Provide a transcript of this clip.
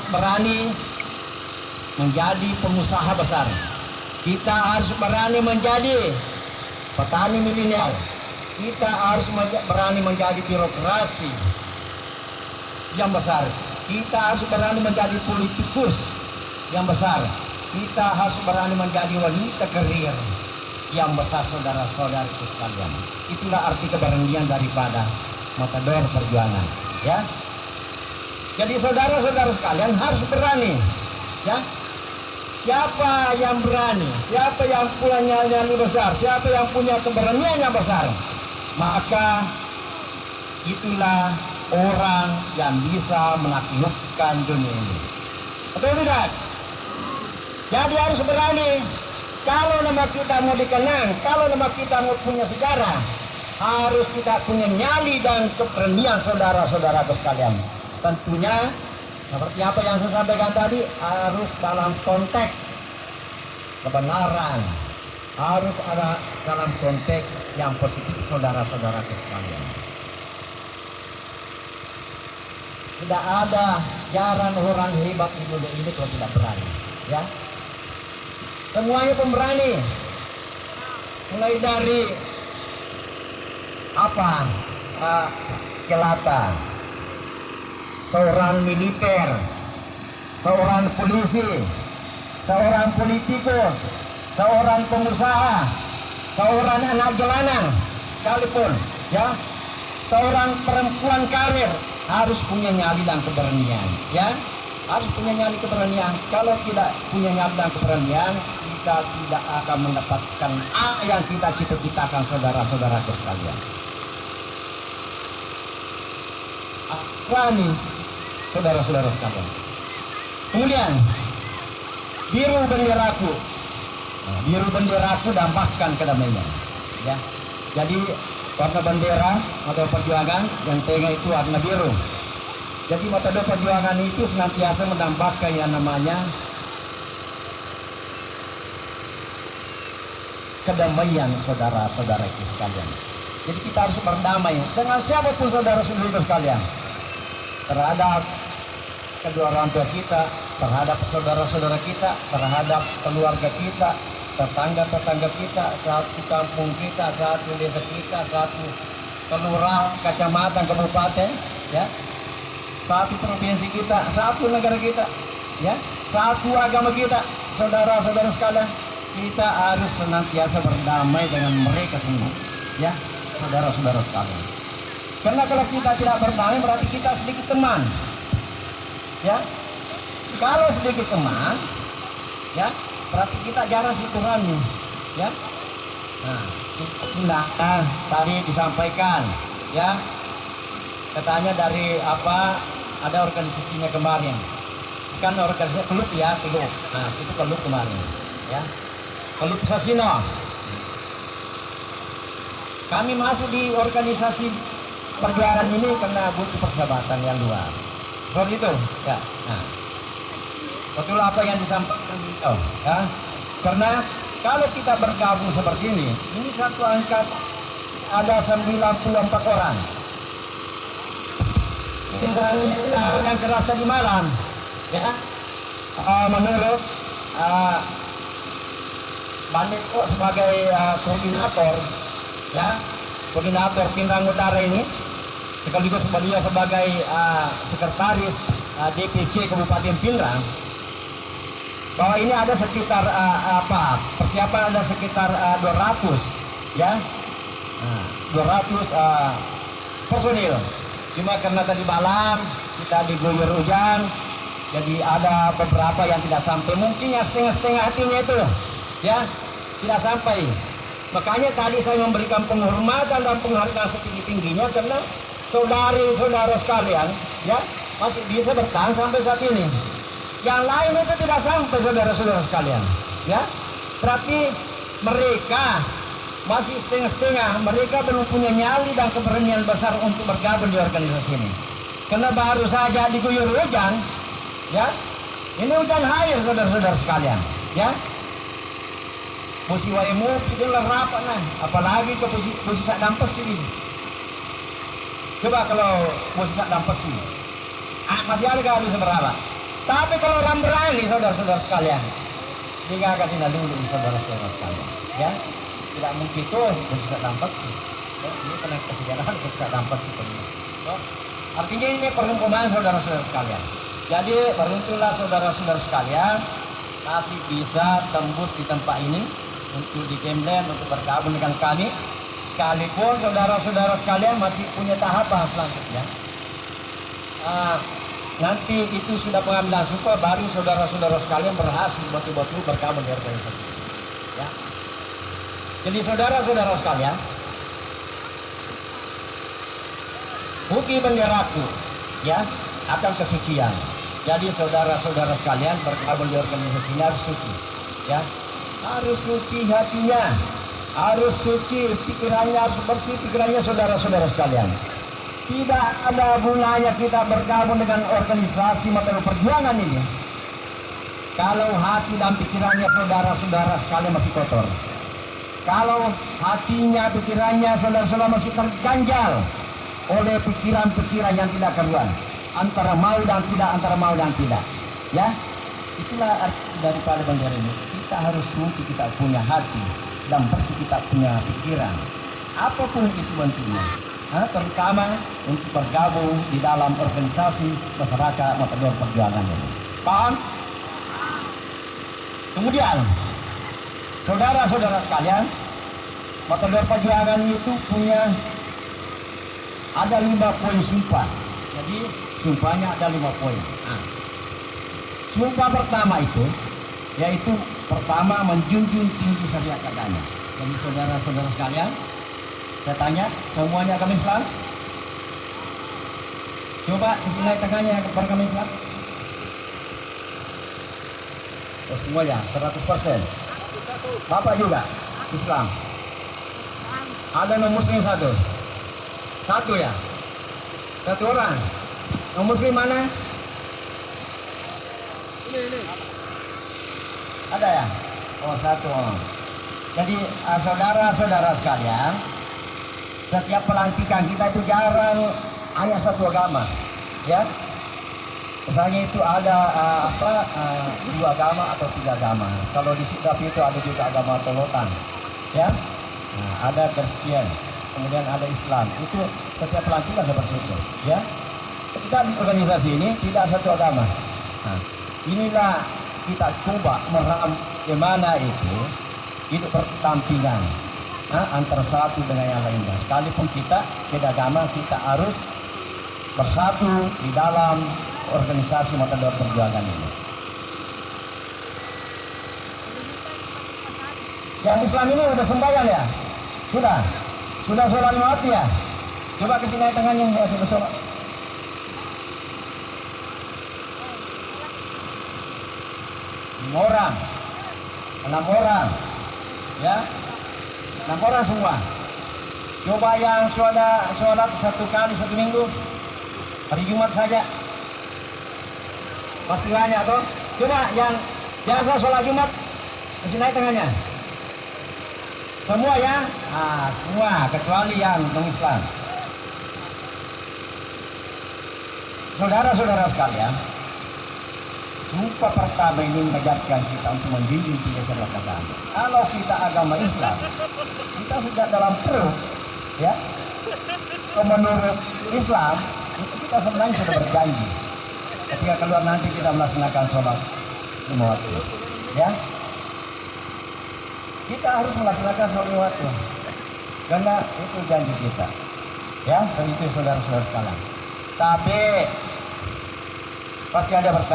berani menjadi pengusaha besar. Kita harus berani menjadi petani milenial. Kita harus berani menjadi birokrasi yang besar. Kita harus berani menjadi politikus yang besar. Kita harus berani menjadi wanita karir yang besar, saudara-saudaraku sekalian. Itulah arti keberanian daripada Matador Perjuangan, ya. Jadi saudara-saudara sekalian harus berani, ya. Siapa yang berani, siapa yang punya nyali besar, siapa yang punya keberanian yang besar, maka itulah orang yang bisa menaklukkan dunia ini. Betul tidak? Jadi harus berani. Kalau nama kita mau dikenang, kalau nama kita mau punya sejarah, harus kita punya nyali dan keberanian, saudara-saudaraku sekalian. Tentunya seperti apa yang saya sampaikan tadi, harus dalam konteks kebenaran, harus ada dalam konteks yang positif, saudara-saudaraku sekalian. Tidak ada, jarang orang hebat di dunia ini kalau tidak berani, ya. Semuanya pemberani, mulai dari Kelata, seorang militer, seorang polisi, seorang politikus, seorang pengusaha, seorang anak jalanan, sekalipun, ya, seorang perempuan karir harus punya nyali dan keberanian, ya, harus punya nyali keberanian. Kalau tidak punya nyali dan keberanian, kita tidak akan mendapatkan apa yang kita cita-citakan, saudara-saudaraku sekalian. Berani, saudara-saudara sekalian. Kemudian biru benderaku, biru benderaku dampakkan kedamaian, ya. Jadi warna bendera atau perjuangan yang tengah itu warna biru. Jadi Matador Perjuangan itu senantiasa mendampakkan yang namanya kedamaian, saudara-saudara sekalian. Jadi kita harus berdamai dengan siapapun, saudara-saudara sekalian, terhadap kedua orang tua kita, terhadap saudara-saudara kita, terhadap keluarga kita, tetangga-tetangga kita, satu kampung kita, satu desa kita, satu kelurahan, kecamatan, kabupaten, ya, satu provinsi kita, satu negara kita, ya, satu agama kita, saudara-saudara sekalian. Kita harus senantiasa berdamai dengan mereka semua, ya, saudara-saudara sekalian. Karena kalau kita tidak berdamai berarti kita sedikit teman, ya. Kalau sedikit teman, ya, berarti kita jarang silaturahmi, ya. Nah, tadi disampaikan, ya, katanya dari ada organisasinya kemarin, bukan organisasi klub, ya, klub. Nah, itu klub kemarin, ya, klub Sasino. Kami masuk di organisasi perjuangan ini karena butuh persahabatan yang luas. Seperti itu, ya. Nah, betul apa yang disampaikan beliau, ya. Karena kalau kita bergabung seperti ini satu angkat ada 94 orang. Yang keras tadi malam, ya, menurut Bandeko sebagai koordinator, ya, koordinator Pindrang Utara ini, sekaligus beliau sebagai sekretaris DPC Kabupaten Pindrang, bahwa ini ada sekitar persiapan ada sekitar 200, ya, 200 personil. Cuma karena tadi malam kita diguyur hujan, jadi ada beberapa yang tidak sampai, mungkin ya setengah-setengah hatinya itu, ya, tidak sampai. Makanya tadi saya memberikan penghormatan dan penghargaan setinggi-tingginya karena saudari-saudara sekalian, ya, masih bisa bertahan sampai saat ini. Yang lain itu tidak sampai, saudara-saudara sekalian, ya. Berarti mereka masih setengah-setengah, mereka belum punya nyali dan keberanian besar untuk bergabung di organisasi ini. Karena baru saja diguyur hujan, ya, ini hujan air, saudara-saudara sekalian, ya. Posisi waimu itu lerap, nah, apalagi ke posisi sak dampes ini. Coba kalau posisi sak dampes ini, masih ada kali seberapa. Tapi Tapi kalau orang berani, saudara-saudara sekalian, tinggalkan tidak dulu, saudara-saudara sekalian. Ya, tidak mungkin itu bisa dampas. Ya, ini kena kesejarahan bisa dampas itu. Ya. Artinya ini perhubungan saudara-saudara sekalian. Jadi beruntunglah saudara-saudara sekalian masih bisa tembus di tempat ini untuk di Kemlen untuk bergabung dengan kami. Sekalipun saudara-saudara sekalian masih punya tahapan selanjutnya. Nanti itu sudah pengambilan sumpah, baru saudara-saudara sekalian berhasil betul-betul bergabung di organisasi. Ya. Jadi saudara-saudara sekalian, bukti benderaku, ya, akan kesucian. Jadi saudara-saudara sekalian bergabung di organisasi ini harus suci, ya, harus suci hatinya, harus suci pikirannya, harus bersih pikirannya saudara-saudara sekalian. Tidak ada gunanya kita bergabung dengan organisasi Matador Perjuangan ini kalau hati dan pikirannya saudara-saudara sekalian masih kotor. Kalau hatinya, pikirannya saudara-saudara masih terganjal oleh pikiran-pikiran yang tidak karuan, antara mau dan tidak, antara mau dan tidak, ya, itulah arti daripada bendera ini. Kita harus suci, kita punya hati dan bersih, kita punya pikiran, apapun itu bentuknya. Terutama untuk bergabung di dalam organisasi masyarakat Matador Perjuangan ini. Paham? Kemudian, saudara-saudara sekalian, Matador Perjuangan itu punya ada 5 poin sumpah. Jadi sumpahnya ada 5 poin. Sumpah pertama itu yaitu pertama menjunjung tinggi syariat agama. Jadi saudara-saudara sekalian, saya tanya, semuanya agama Islam? Coba isi naik tangannya beragama Islam. Semuanya 100%. Bapak juga Islam. Ada non muslim satu. Satu ya? Satu orang. Non muslim mana? Ini. Ada ya? Oh, satu orang. Jadi saudara-saudara sekalian, setiap pelantikan kita itu jarang hanya satu agama, ya. Misalnya itu ada 2 agama atau 3 agama. Kalau di Sidap itu ada juga agama Tolotan, ya. Nah, ada Kristen, kemudian ada Islam. Itu setiap pelantikan seperti itu, ya. Kita di organisasi ini tidak satu agama. Nah, inilah kita coba meram gimana itu hidup berdampingan. Antara satu dengan yang lainnya. Sekalipun kita beda agama, kita harus bersatu di dalam organisasi Matador Perjuangan ini. Yang Islam ini sudah sembahyang ya? Sudah sholat 5 waktu ya? Coba kesini tangannya ya, sudah sholat. 5 orang, 6 orang, ya. 6 orang semua. Coba yang sholat 1 kali 1 minggu, hari Jumat saja, pasti banyak tuh. Coba yang biasa sholat Jumat, kasih naik tangannya. Semua ya? Semua kecuali yang non-Islam. Saudara-saudara sekalian, sumpah pertama ini mengajarkan kita untuk menjunjung tinggi syariat agama. Kalau kita agama Islam, kita sudah dalam perut, ya. Menurut Islam, itu kita sebenarnya sudah berjanji. Ketika keluar nanti kita melaksanakan sholat 5 waktu, ya. Kita harus melaksanakan sholat 5 waktu, karena itu janji kita, ya. Itu saudara-saudara sekalian. Tapi pasti ada